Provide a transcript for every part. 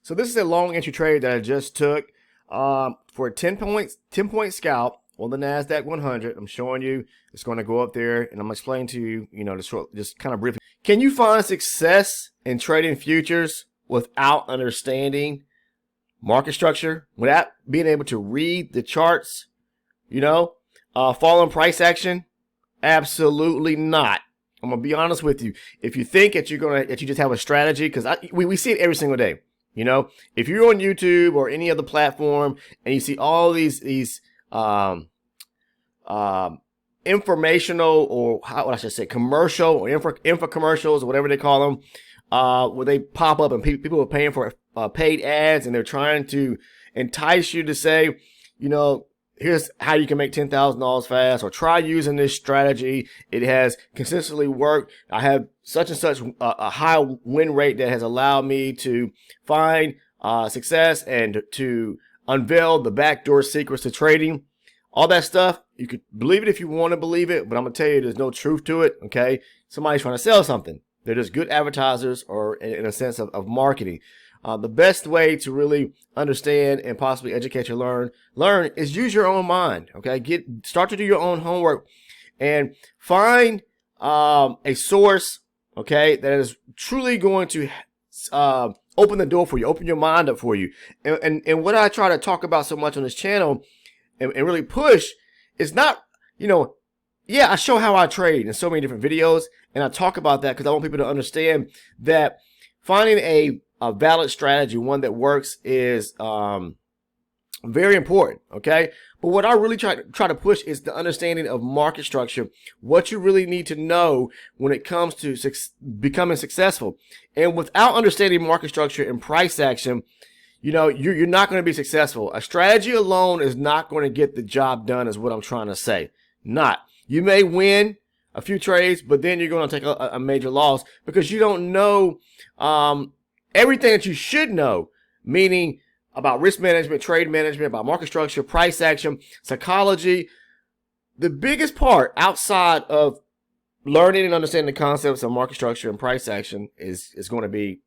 So this is a long entry trade that I just took for a 10-point scalp on the NASDAQ 100. I'm showing you it's going to go up there, and I'm explaining to you, just kind of briefly. Can you find success in trading futures without understanding market structure, without being able to read the charts? Following price action? Absolutely not. I'm gonna be honest with you. If you think that you just have a strategy, because we see it every single day. If you're on YouTube or any other platform and you see all these informational, or what I should say, commercial or info commercials or whatever they call them, where they pop up and people are paying for paid ads, and they're trying to entice you to say, here's how you can make $10,000 fast, or try using this strategy. It has consistently worked. I have such and such a high win rate that has allowed me to find success and to unveil the backdoor secrets to trading. All that stuff, you could believe it if you want to believe it, but I'm going to tell you there's no truth to it, okay? Somebody's trying to sell something. They're just good advertisers, or in a sense of marketing. The best way to really understand and possibly educate or learn is use your own mind, okay? Start to do your own homework and find a source, okay, that is truly going to open the door for you, open your mind up for you. And what I try to talk about so much on this channel and really push is not, I show how I trade in so many different videos, and I talk about that because I want people to understand that finding a valid strategy, one that works, is very important, okay? But what I really try to push is the understanding of market structure, what you really need to know when it comes to becoming successful. And without understanding market structure and price action, you're not going to be successful. A strategy alone is not going to get the job done, is what I'm trying to say. Not. You may win a few trades, but then you're going to take a major loss because you don't know everything that you should know, meaning about risk management, trade management, about market structure, price action, psychology. The biggest part outside of learning and understanding the concepts of market structure and price action is going to be,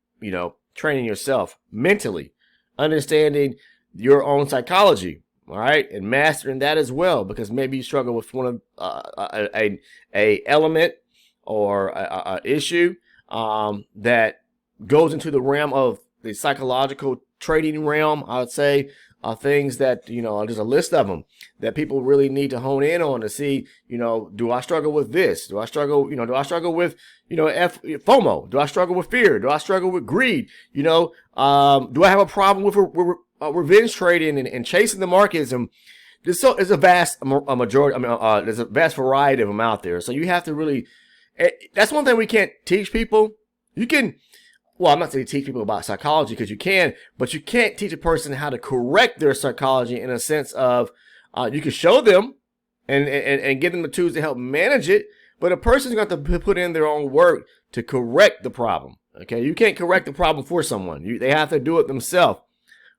training yourself mentally, understanding your own psychology, all right, and mastering that as well, because maybe you struggle with one of a element or a issue that goes into the realm of the psychological trading realm. I would say things that, there's a list of them that people really need to hone in on to see, do I struggle with this? Do I struggle with, FOMO? Do I struggle with fear? Do I struggle with greed? Do I have a problem with revenge trading and chasing the markets? And there's a vast majority. There's a vast variety of them out there. So you have to really, that's one thing we can't teach people. Well, I'm not saying teach people about psychology, because you can, but you can't teach a person how to correct their psychology in a sense of, you can show them and give them the tools to help manage it, but a person's going to have to put in their own work to correct the problem. Okay. You can't correct the problem for someone. They have to do it themselves.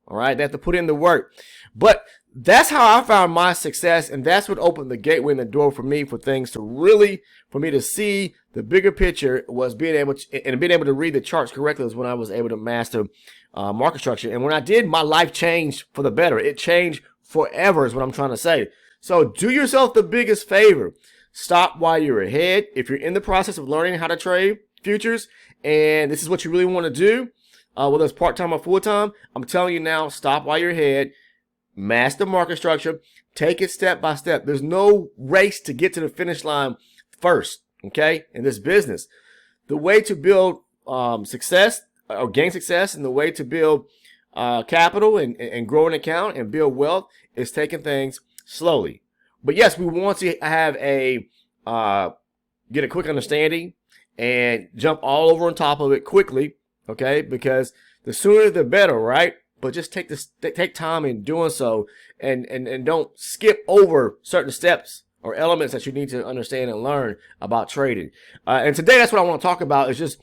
All right. They have to put in the work, but that's how I found my success. And that's what opened the gateway and the door for me, for things to really, for me to see the bigger picture, was being able to read the charts correctly, is when I was able to master market structure. And when I did, my life changed for the better. It changed forever, is what I'm trying to say. So do yourself the biggest favor. Stop while you're ahead. If you're in the process of learning how to trade futures, and this is what you really want to do, whether it's part-time or full-time, I'm telling you now, stop while you're ahead. Master market structure. Take it step by step. There's no race to get to the finish line first, okay, in this business. The way to build success or gain success, and the way to build capital and grow an account and build wealth, is taking things slowly. But yes, we want to have get a quick understanding and jump all over on top of it quickly, okay, because the sooner the better, right? But just take time in doing so, and don't skip over certain steps or elements that you need to understand and learn about trading. And today, that's what I want to talk about, is just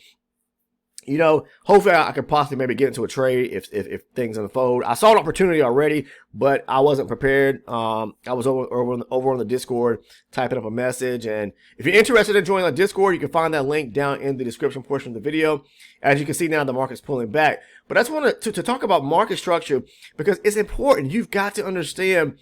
you know, hopefully I could possibly maybe get into a trade if things unfold. I saw an opportunity already, but I wasn't prepared. I was over on the Discord typing up a message. And if you're interested in joining the Discord, you can find that link down in the description portion of the video. As you can see now, the market's pulling back. But I just want to talk about market structure because it's important. You've got to understand,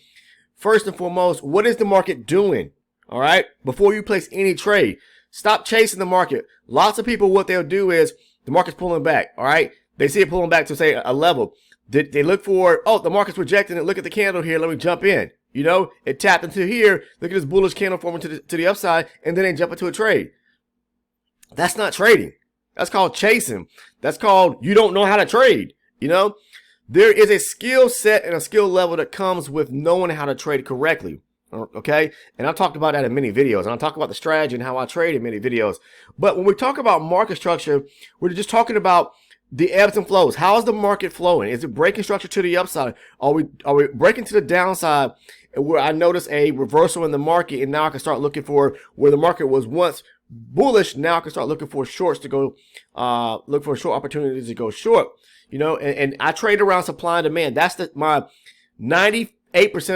first and foremost, what is the market doing? All right, before you place any trade, stop chasing the market. Lots of people, what they'll do is, the market's pulling back, all right? They see it pulling back to, say, a level. They look for, oh, the market's rejecting it. Look at the candle here. Let me jump in. You know, it tapped into here. Look at this bullish candle forming to the upside, and then they jump into a trade. That's not trading. That's called chasing. That's called you don't know how to trade, you know? There is a skill set and a skill level that comes with knowing how to trade correctly. Okay, and I've talked about that in many videos, and I'll talk about the strategy and how I trade in many videos. But when we talk about market structure, we're just talking about the ebbs and flows. How is the market flowing? Is it breaking structure to the upside? Are we breaking to the downside where I notice a reversal in the market, and now I can start looking for where the market was once bullish. Now I can start looking for shorts to go, look for short opportunities to go short. You know, and I trade around supply and demand. That's my 98%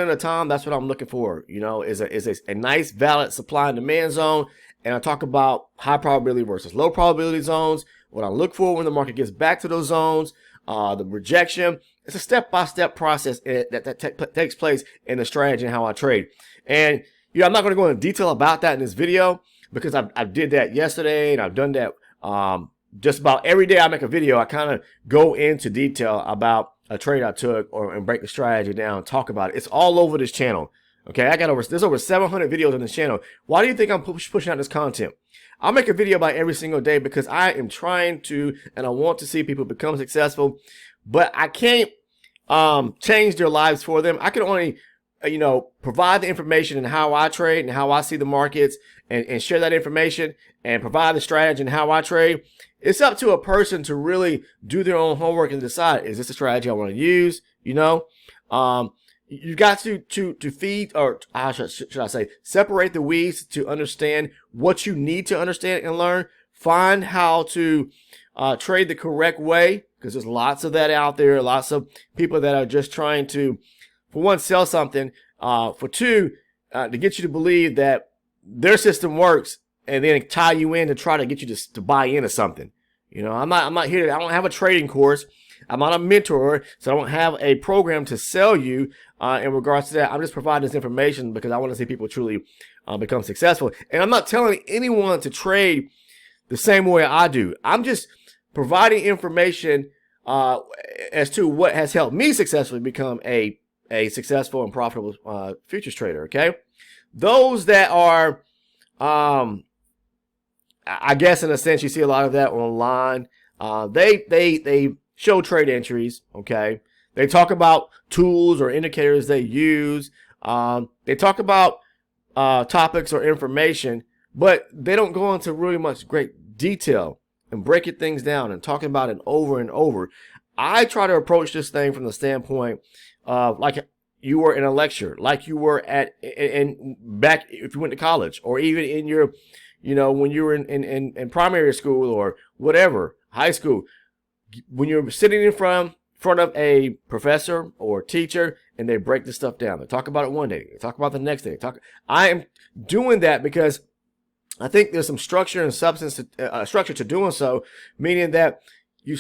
of the time, that's what I'm looking for, you know, is a nice valid supply and demand zone. And I talk about high probability versus low probability zones, what I look for when the market gets back to those zones, the rejection. It's a step-by-step process that takes place in the strategy and how I trade. And, you know, I'm not going to go into detail about that in this video because I did that yesterday, and I've done that just about every day I make a video. I kind of go into detail about a trade I took and break the strategy down, talk about it. It's all over this channel. Okay, there's over 700 videos on this channel. Why do you think I'm pushing out this content? I'll make a video about every single day because I am trying to, and I want to see people become successful, but I can't change their lives for them. I can only, you know, provide the information and how I trade and how I see the markets and share that information and provide the strategy and how I trade. It's up to a person to really do their own homework and decide, is this a strategy I want to use? You know, you've got to feed, or how should I say, separate the weeds to understand what you need to understand and learn. Find how to trade the correct way, because there's lots of that out there. Lots of people that are just trying to, for one, sell something, for two, to get you to believe that their system works, and then tie you in to try to get you to buy into something. You know, I'm not here I don't have a trading course. I'm not a mentor, so I don't have a program to sell you in regards to that. I'm just providing this information because I want to see people truly become successful. And I'm not telling anyone to trade the same way I do. I'm just providing information as to what has helped me successfully become a successful and profitable futures trader. Okay, those that are I guess in a sense you see a lot of that online. They show trade entries. Okay, they talk about tools or indicators they use. They talk about topics or information, but they don't go into really much great detail and breaking things down and talking about it over and over. I try to approach this thing from the standpoint of like you were in a lecture, like you were back if you went to college, or even in your, you know, when you were in primary school or whatever, high school, when you're sitting in front of a professor or teacher and they break this stuff down. They talk about it one day, they talk about it the next day. I am doing that because I think there's some structure and substance, structure to doing so, meaning that you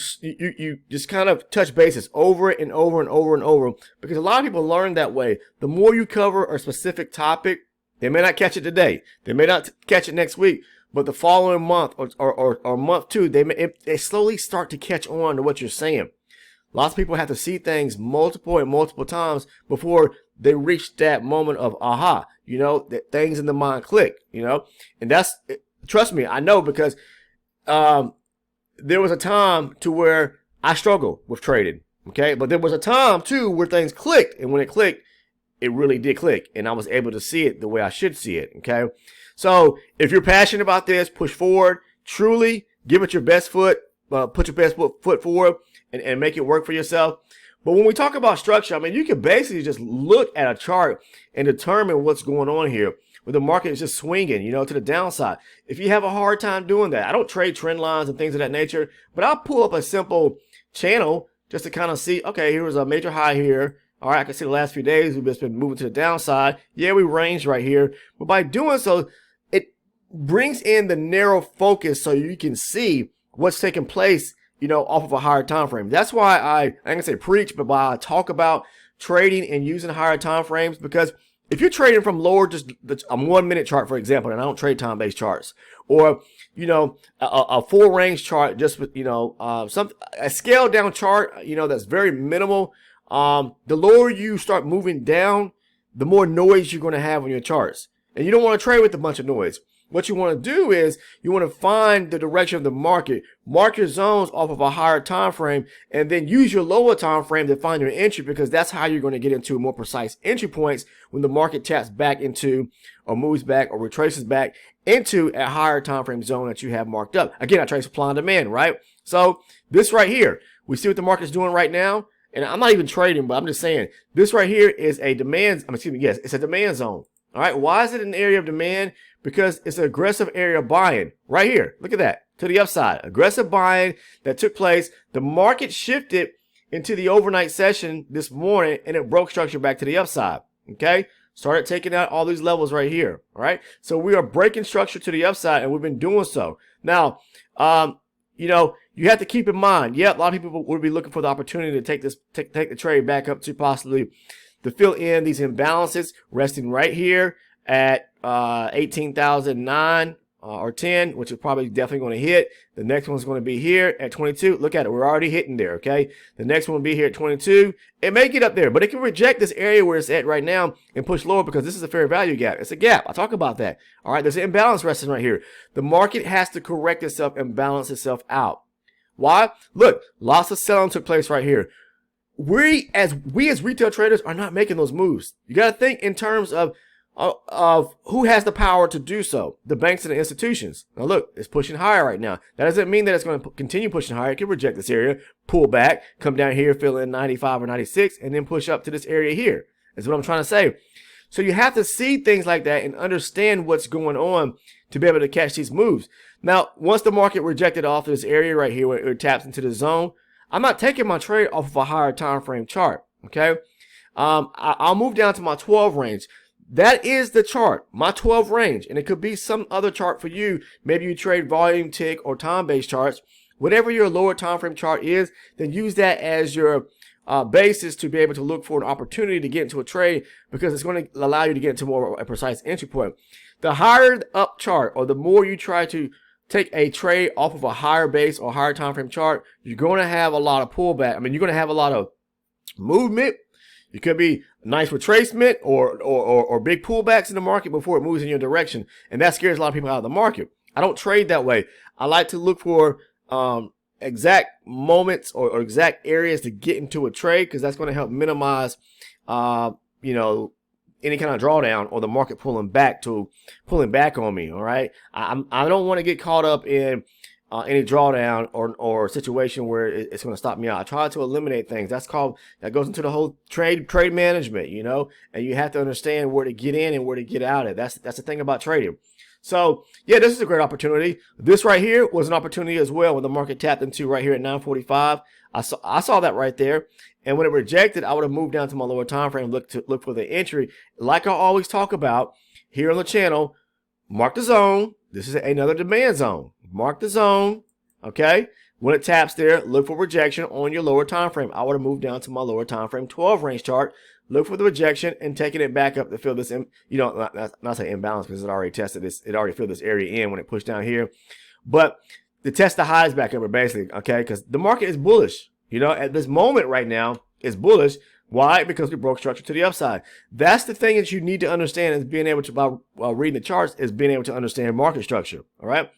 just kind of touch bases over and over and over and over, because a lot of people learn that way. The more you cover a specific topic, they may not catch it today, they may not catch it next week, but the following month or month two, they slowly start to catch on to what you're saying. Lots of people have to see things multiple times before they reach that moment of aha, you know, that things in the mind click, you know, and that's, trust me, I know, because there was a time to where I struggled with trading, okay, but there was a time too where things clicked, and when it clicked, it really did click, and I was able to see it the way I should see it, okay? So if you're passionate about this, push forward, truly give it your best foot, put your best foot forward and make it work for yourself. But when we talk about structure, I mean, you can basically just look at a chart and determine what's going on here. where the market is just swinging, to the downside. If you have a hard time doing that, I don't trade trend lines and things of that nature, but I'll pull up a simple channel just to kind of see, okay, here was a major high here. All right, I can see the last few days we've just been moving to the downside. Yeah, we ranged right here, but by doing so, it brings in the narrow focus so you can see what's taking place, off of a higher time frame. That's why I ain't gonna say preach, but why I talk about trading and using higher time frames, because if you're trading from lower, just a 1 minute chart, for example, and I don't trade time-based charts, or a full range chart, just with a scaled down chart, that's very minimal. The lower you start moving down, the more noise you're going to have on your charts, and you don't want to trade with a bunch of noise. What you want to do is you want to find the direction of the market, mark your zones off of a higher time frame, and then use your lower time frame to find your entry, because that's how you're going to get into more precise entry points when the market taps back into, or moves back, or retraces back into a higher time frame zone that you have marked up. Again, I trade supply and demand, right? So this right here, we see what the market's doing right now, and I'm not even trading, but I'm just saying this right here is a demand. Yes, it's a demand zone. All right, why is it an area of demand? Because it's an aggressive area of buying right here. Look at that, to the upside. Aggressive buying that took place. The market shifted into the overnight session this morning, and it broke structure back to the upside. Okay, started taking out all these levels right here. All right, so we are breaking structure to the upside, and we've been doing so. Now, you have to keep in mind, a lot of people would be looking for the opportunity to take the trade back up to possibly to fill in these imbalances, resting right here at 18,009 or 10, which is probably definitely going to hit. The next one's going to be here at 22. Look at it. We're already hitting there, okay? The next one will be here at 22. It may get up there, but it can reject this area where it's at right now and push lower, because this is a fair value gap. It's a gap. I'll talk about that. All right, there's an imbalance resting right here. The market has to correct itself and balance itself out. Why? Look, lots of selling took place right here. We as retail traders are not making those moves. You got to think in terms of who has the power to do so. The banks and the institutions. Now look, it's pushing higher right now. That doesn't mean that it's going to continue pushing higher. It can reject this area, pull back, come down here, fill in 95 or 96, and then push up to this area here. That's what I'm trying to say. So you have to see things like that and understand what's going on to be able to catch these moves. Now, once the market rejected off this area right here where it taps into the zone, I'm not taking my trade off of a higher time frame chart. Okay, I'll move down to my 12 range. That is the chart, my 12 range, and it could be some other chart for you. Maybe you trade volume, tick, or time-based charts. Whatever your lower time frame chart is, then use that as your basis to be able to look for an opportunity to get into a trade, because it's going to allow you to get into more a precise entry point. The higher up chart, or the more you try to take a trade off of a higher base or higher time frame chart, you're going to have a lot of pullback. I mean, you're going to have a lot of movement. It could be a nice retracement or big pullbacks in the market before it moves in your direction. And that scares a lot of people out of the market. I don't trade that way. I like to look for exact moments or exact areas to get into a trade, because that's going to help minimize, any kind of drawdown or the market pulling back on me. All right. I don't want to get caught up in any drawdown or situation where it's going to stop me out. I try to eliminate things. That goes into the whole trade management, and you have to understand where to get in and where to get out of. That's the thing about trading. So yeah, this is a great opportunity. This right here was an opportunity as well when the market tapped into right here at 945. I saw that right there. And when it rejected, I would have moved down to my lower time frame, look for the entry. Like I always talk about here on the channel, mark the zone. This is another demand zone. Mark the zone, okay? When it taps there, look for rejection on your lower time frame. I would have moved down to my lower time frame 12 range chart, look for the rejection, and taking it back up to fill this, not say imbalance, because it already tested this. It already filled this area in when it pushed down here. But to test the highs back up, basically, okay? Because the market is bullish. At this moment right now, it's bullish. Why? Because we broke structure to the upside. That's the thing that you need to understand, is being able to, by reading the charts, is being able to understand market structure. All right.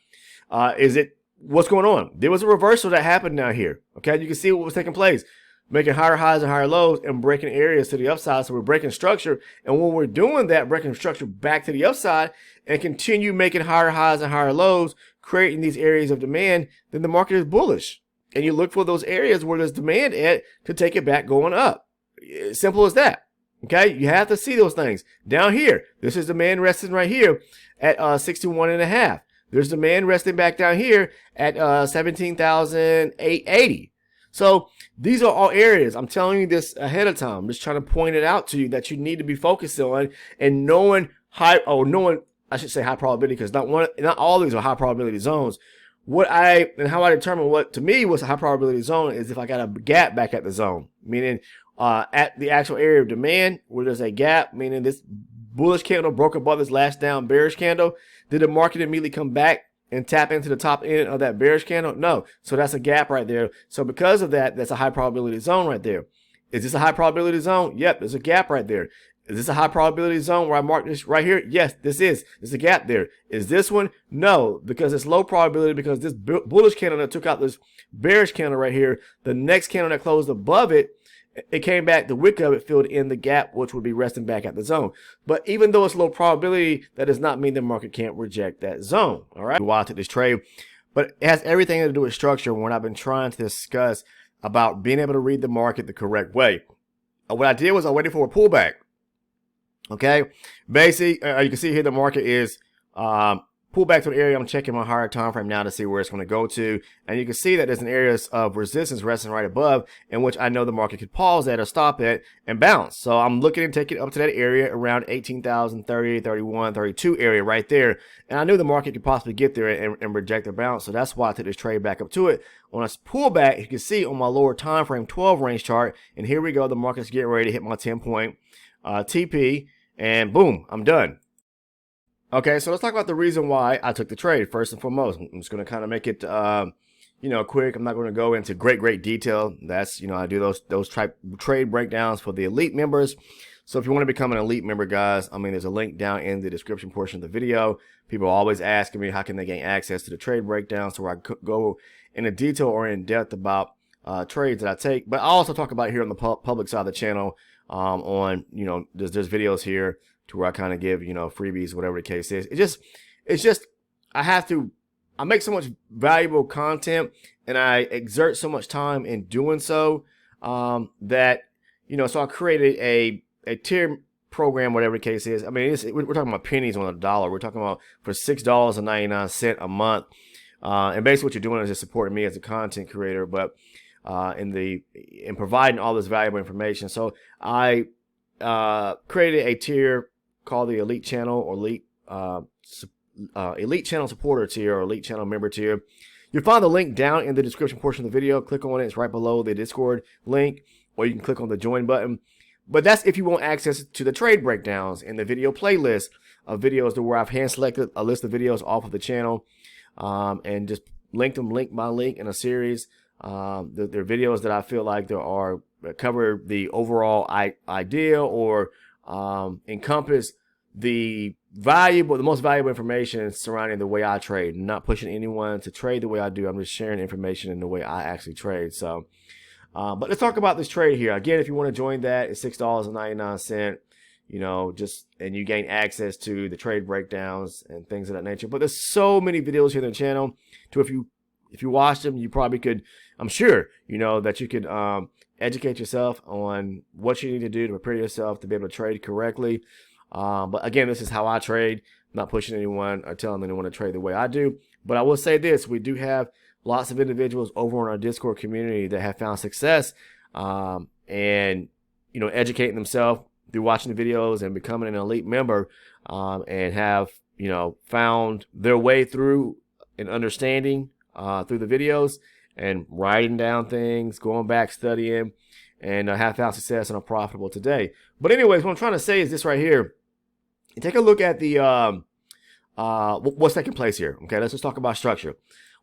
What's going on? There was a reversal that happened down here. Okay. You can see what was taking place, making higher highs and higher lows and breaking areas to the upside. So we're breaking structure. And when we're doing that, breaking structure back to the upside and continue making higher highs and higher lows, creating these areas of demand, then the market is bullish. And you look for those areas where there's demand at to take it back going up. Simple as that. Okay, you have to see those things. Down here, this is demand resting right here at 61.5. There's demand resting back down here at 17,880. So these are all areas. I'm telling you this ahead of time. I'm just trying to point it out to you that you need to be focused on and knowing I should say high probability, because not all of these are high probability zones. How I determine what to me was a high probability zone is if I got a gap back at the zone, meaning at the actual area of demand where there's a gap, meaning this bullish candle broke above this last down bearish candle. Did the market immediately come back and tap into the top end of that bearish candle? No. So that's a gap right there. So because of that, that's a high probability zone right there. Is this a high probability zone? Yep, there's a gap right there. Is this a high probability zone where I marked this right here? Yes, this is. There's a gap there. Is this one? No, because it's low probability, because this bullish candle that took out this bearish candle right here, the next candle that closed above it, it came back, the wick of it filled in the gap, which would be resting back at the zone. But even though it's low probability, that does not mean the market can't reject that zone. All right, while I took this trade, but it has everything to do with structure. When I've been trying to discuss about being able to read the market the correct way, what I did was I waited for a pullback. Okay, basically, you can see here the market is pull back to an area. I'm checking my higher time frame now to see where it's going to go to, and you can see that there's an area of resistance resting right above, in which I know the market could pause at or stop at and bounce. So I'm looking to take it up to that area around 18,030, 31, 32 area right there, and I knew the market could possibly get there and reject the bounce. So that's why I took this trade back up to it. On a pullback, you can see on my lower time frame 12 range chart, and here we go. The market's getting ready to hit my 10-point TP, and boom, I'm done. Okay, so let's talk about the reason why I took the trade. First and foremost, I'm just going to kind of make it, quick. I'm not going to go into great detail. That's, I do those type trade breakdowns for the elite members. So if you want to become an elite member, guys, there's a link down in the description portion of the video. People are always asking me how can they gain access to the trade breakdown, so where I could go into detail or in depth about trades that I take. But I also talk about here on the public side of the channel there's videos here to where I kind of give, freebies, whatever the case is. It's just, I make so much valuable content and I exert so much time in doing so, that, so I created a tier program, whatever the case is. We're talking about pennies on a dollar. We're talking about for $6.99 a month. And basically what you're doing is just supporting me as a content creator, but, in providing all this valuable information. So I, created a tier called the Elite Channel or Elite Channel Supporter tier or Elite Channel Member tier. You'll find the link down in the description portion of the video. Click on it. It's right below the Discord link, or you can click on the join button. But that's if you want access to the trade breakdowns and the video playlist of videos to where I've hand selected a list of videos off of the channel, and just linked them link by link in a series. They're videos that I feel like cover the overall idea or encompass the most valuable information surrounding the way I trade. I'm not pushing anyone to trade the way I do. I'm just sharing information in the way I actually trade. So, but let's talk about this trade here. Again, if you want to join that, it's $6.99. And you gain access to the trade breakdowns and things of that nature. But there's so many videos here on the channel to if you watch them, you probably could, I'm sure, that you could educate yourself on what you need to do to prepare yourself to be able to trade correctly. But again, this is how I trade. I'm not pushing anyone or telling anyone to trade the way I do. But I will say this, we do have lots of individuals over in our Discord community that have found success and, educating themselves through watching the videos and becoming an elite member, and have, found their way through and understanding through the videos and writing down things, going back, studying, and have found success and are profitable today. But anyways, what I'm trying to say is this right here. Take a look at the what's taking place here. Okay, let's just talk about structure.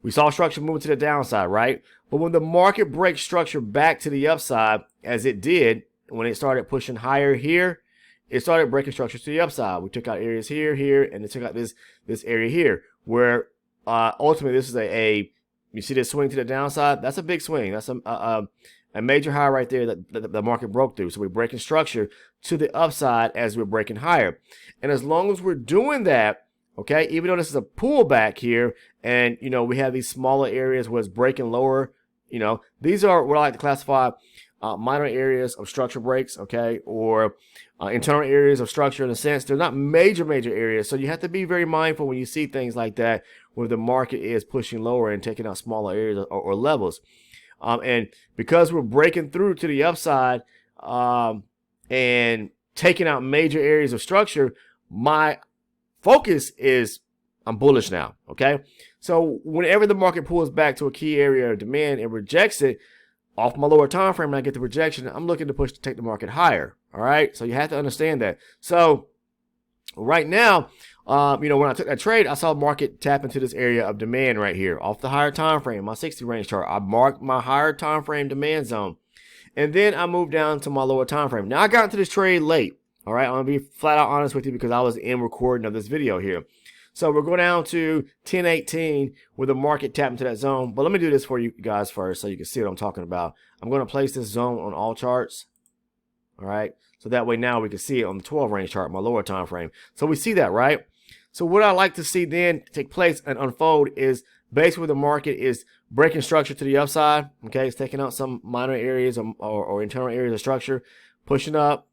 We saw structure moving to the downside, right? But when the market breaks structure back to the upside, as it did when it started pushing higher here, it started breaking structure to the upside. We took out areas here, and it took out this area here, where ultimately this is you see this swing to the downside. That's a big swing. That's a major high right there that the market broke through. So we're breaking structure to the upside as we're breaking higher. And as long as we're doing that, okay, even though this is a pullback here, and we have these smaller areas where it's breaking lower, these are what I like to classify minor areas of structure breaks, okay, or internal areas of structure in a sense. They're not major areas, so you have to be very mindful when you see things like that, where the market is pushing lower and taking out smaller areas or levels. And because we're breaking through to the upside and taking out major areas of structure, my focus is I'm bullish now, okay? So whenever the market pulls back to a key area of demand and rejects it off my lower time frame and I get the rejection, I'm looking to push to take the market higher, all right? So you have to understand that. So right now, when I took that trade, I saw the market tap into this area of demand right here off the higher time frame, my 60 range chart. I marked my higher time frame demand zone, and then I moved down to my lower time frame. Now I got into this trade late, all right? I'm gonna be flat out honest with you because I was in recording of this video here. So we're going down to 1018 where the market tapped into that zone. But let me do this for you guys first so you can see what I'm talking about. I'm going to place this zone on all charts. All right. So that way now we can see it on the 12 range chart, my lower time frame. So we see that, right? So what I like to see then take place and unfold is basically where the market is breaking structure to the upside. Okay. It's taking out some minor areas or internal areas of structure, pushing up,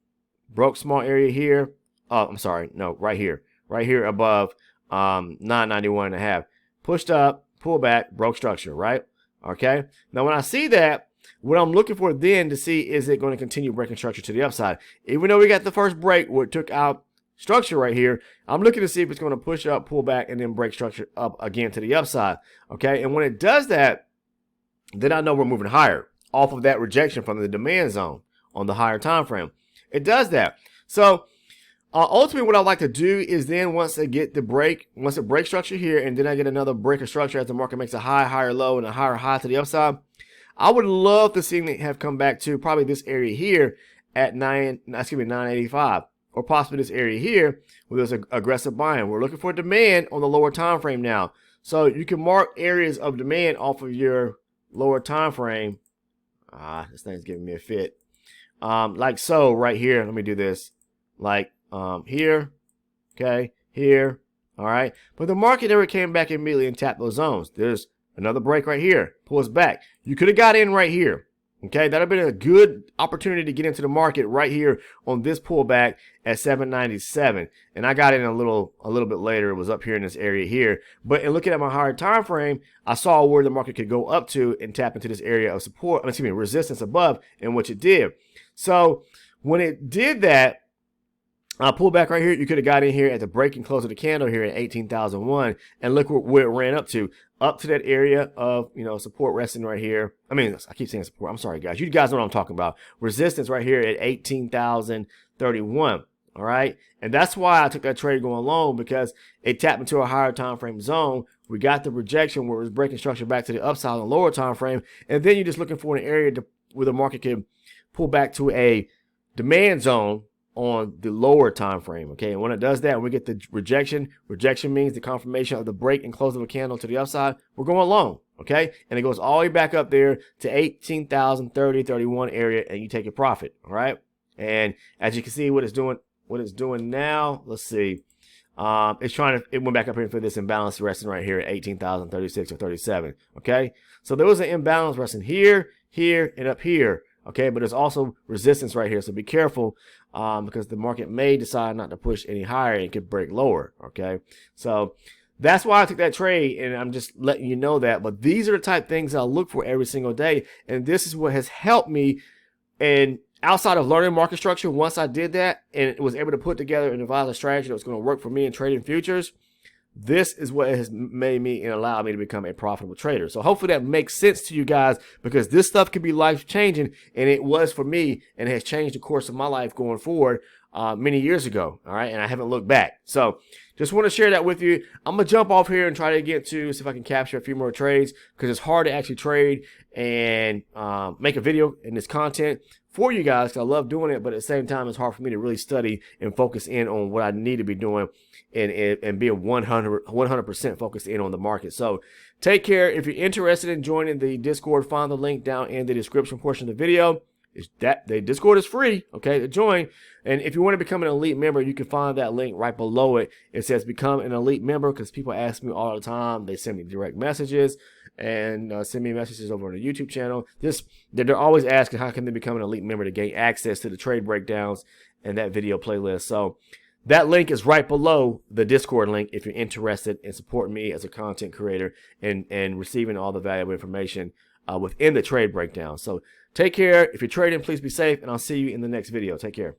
broke small area here. Oh, I'm sorry. No, right here above 991.5, pushed up, pull back, broke structure, right? Okay. Now when I see that, what I'm looking for then to see, is it going to continue breaking structure to the upside? Even though we got the first break where it took out structure right here, I'm looking to see if it's going to push up, pull back, and then break structure up again to the upside. Okay. And when it does that, then I know we're moving higher off of that rejection from the demand zone on the higher time frame. It does that. So ultimately, what I like to do is then once it breaks structure here, and then I get another break of structure as the market makes a higher low and a higher high to the upside, I would love to see it have come back to probably this area here at 985, or possibly this area here where there's aggressive buying. We're looking for demand on the lower time frame now, so you can mark areas of demand off of your lower time frame. This thing's giving me a fit. Like so, right here. Let me do this. Like here, okay, here, all right. But the market never came back immediately and tapped those zones. There's another break right here, pulls back. You could have got in right here, okay. That'd have been a good opportunity to get into the market right here on this pullback at 797, and I got in a little bit later. It was up here in this area here. But in looking at my higher time frame, I saw where the market could go up to and tap into this area of support, resistance above, and which it did. So when it did that, pull back right here. You could have got in here at the break and close of the candle here at 18,001, and look where it ran up to that area of support resting right here. I keep saying support. I'm sorry, guys. You guys know what I'm talking about. Resistance right here at 18,031. All right, and that's why I took that trade going long, because it tapped into a higher time frame zone. We got the rejection where it was breaking structure back to the upside on the lower time frame, and then you're just looking for an area where the market can pull back to a demand zone on the lower time frame. Okay, and when it does that, we get the rejection means the confirmation of the break and close of a candle to the upside. We're going long, okay, and it goes all the way back up there to 18,031 area, and you take your profit. All right, and as you can see, what it's doing now, let's see, it went back up here for this imbalance resting right here at 18,036 or 37. Okay, so there was an imbalance resting here, and up here. Okay, but there's also resistance right here, so be careful, because the market may decide not to push any higher and it could break lower. Okay, so that's why I took that trade, and I'm just letting you know that. But these are the type of things I look for every single day, and this is what has helped me. And outside of learning market structure, once I did that and was able to put together and devise a strategy that was going to work for me in trading futures, this is what has made me and allowed me to become a profitable trader. So hopefully that makes sense to you guys, because this stuff can be life changing, and it was for me, and it has changed the course of my life going forward many years ago. All right, and I haven't looked back. So just want to share that with you. I'm gonna jump off here and try to see if I can capture a few more trades, because it's hard to actually trade and make a video in this content for you guys, because I love doing it, but at the same time it's hard for me to really study and focus in on what I need to be doing and being 100% focused in on the market. So take care. If you're interested in joining the Discord, find the link down in the description portion of the video. The Discord is free, okay, to join. And if you want to become an elite member, you can find that link right below it. It says become an elite member, because people ask me all the time. They send me direct messages and send me messages over on the YouTube channel. They're always asking how can they become an elite member to gain access to the trade breakdowns and that video playlist. So that link is right below the Discord link if you're interested in supporting me as a content creator and receiving all the valuable information within the trade breakdown. So take care. If you're trading, please be safe, and I'll see you in the next video. Take care.